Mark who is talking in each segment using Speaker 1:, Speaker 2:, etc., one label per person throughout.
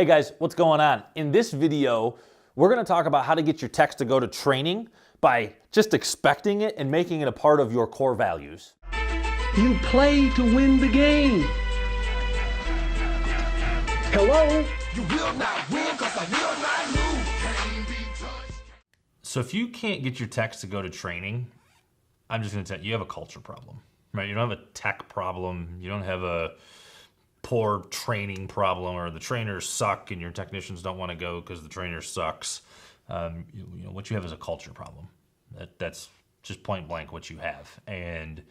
Speaker 1: Hey guys, what's going on? In this video, we're gonna talk about how to get your techs to go to training by just expecting it and making it a part of your core values.
Speaker 2: You play to win the game. Hello?
Speaker 3: You will not win because I will not lose. Can't be touched.
Speaker 1: So if you can't get your techs to go to training, I'm just gonna tell you, you have a culture problem, right? You don't have a tech problem. You don't have a poor training problem, or the trainers suck and your technicians don't want to go because the trainer sucks. You know what you have is a culture problem. That's just point blank what you have. And you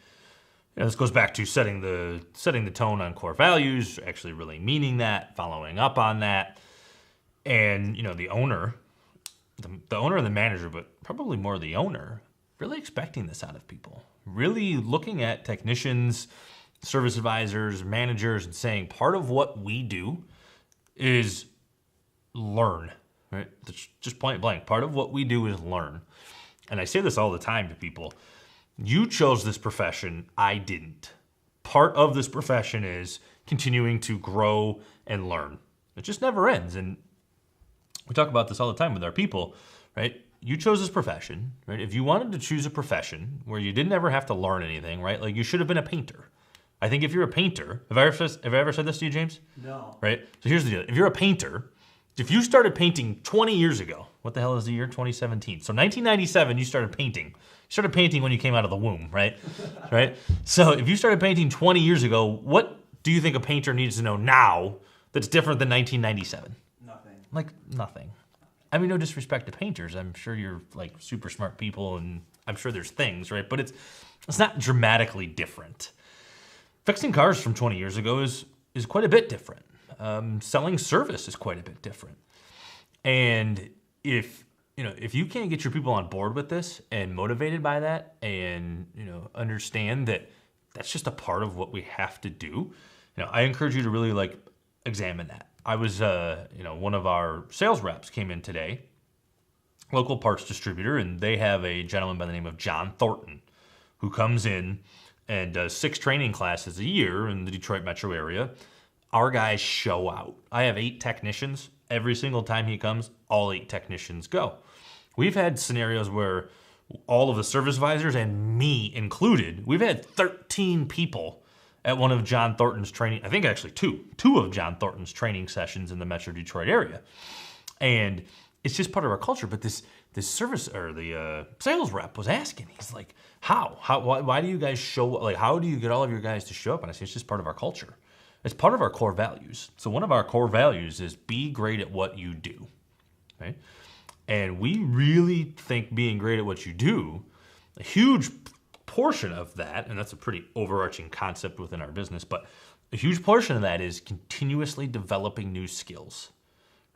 Speaker 1: know, this goes back to setting the tone on core values, actually really meaning that, following up on that, and you know the owner and the manager, but probably more the owner, really expecting this out of people, really looking at technicians, service advisors, managers, and saying part of what we do is learn, right? Just point blank. Part of what we do is learn. And I say this all the time to people. You chose this profession, I didn't. Part of this profession is continuing to grow and learn. It just never ends. And we talk about this all the time with our people, right? You chose this profession, right? If you wanted to choose a profession where you didn't ever have to learn anything, right? Like you should have been a painter. I think if you're a painter, have I ever said this to you, James?
Speaker 4: No.
Speaker 1: Right? So here's the deal. If you're a painter, if you started painting 20 years ago, what the hell is the year? 2017. So 1997, you started painting. You started painting when you came out of the womb, right? Right? So if you started painting 20 years ago, what do you think a painter needs to know now that's different than 1997?
Speaker 4: Nothing.
Speaker 1: Like nothing. I mean, no disrespect to painters. I'm sure you're like super smart people and I'm sure there's things, right? But it's not dramatically different. Fixing cars from 20 years ago is quite a bit different. Selling service is quite a bit different. And if you can't get your people on board with this and motivated by that, and understand that that's just a part of what we have to do, I encourage you to really like examine that. I was one of our sales reps came in today, local parts distributor, and they have a gentleman by the name of John Thornton who comes in and does 6 training classes a year in the Detroit metro area. Our guys show out. I have 8 technicians. Every single time he comes, all 8 technicians go. We've had scenarios where all of the service advisors, and me included, we've had 13 people at one of John Thornton's training, I think actually two of John Thornton's training sessions in the metro Detroit area. And it's just part of our culture. But this service, or the sales rep was asking, he's like, why do you guys show, like, how do you get all of your guys to show up? And I say, it's just part of our culture. It's part of our core values. So one of our core values is be great at what you do, right? And we really think being great at what you do, a huge portion of that, and that's a pretty overarching concept within our business, but a huge portion of that is continuously developing new skills,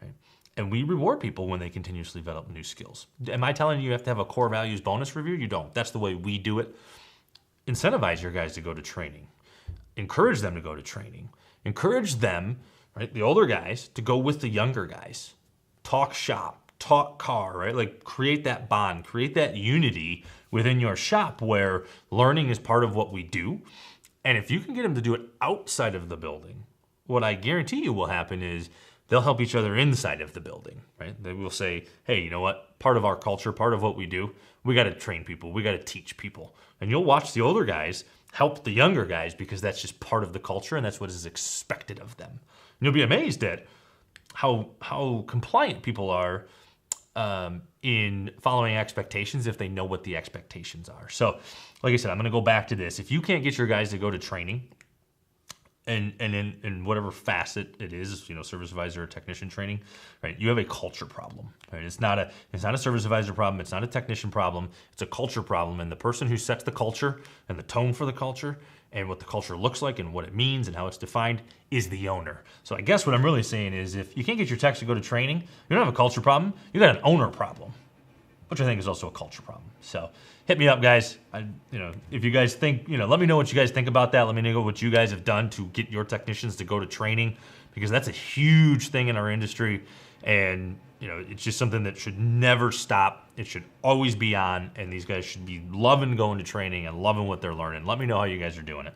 Speaker 1: right? And we reward people when they continuously develop new skills. Am I telling you have to have a core values bonus review? You don't. That's the way we do it. Incentivize your guys to go to training. Encourage them to go to training. Encourage them, right, the older guys, to go with the younger guys. Talk shop, talk car, right? Like create that bond, create that unity within your shop where learning is part of what we do. And if you can get them to do it outside of the building, what I guarantee you will happen is they'll help each other inside of the building, right? They will say, hey, you know what? Part of our culture, part of what we do, we got to train people. We got to teach people. And you'll watch the older guys help the younger guys because that's just part of the culture and that's what is expected of them. And you'll be amazed at how compliant people are in following expectations if they know what the expectations are. So, like I said, I'm going to go back to this. If you can't get your guys to go to training, and in whatever facet it is, service advisor or technician training, right? You have a culture problem, right? It's not a service advisor problem. It's not a technician problem. It's a culture problem. And the person who sets the culture and the tone for the culture and what the culture looks like and what it means and how it's defined is the owner. So I guess what I'm really saying is if you can't get your techs to go to training, you don't have a culture problem. You got an owner problem, which I think is also a culture problem. So hit me up, guys. If you guys think, let me know what you guys think about that. Let me know what you guys have done to get your technicians to go to training, because that's a huge thing in our industry. And, it's just something that should never stop. It should always be on. And these guys should be loving going to training and loving what they're learning. Let me know how you guys are doing it.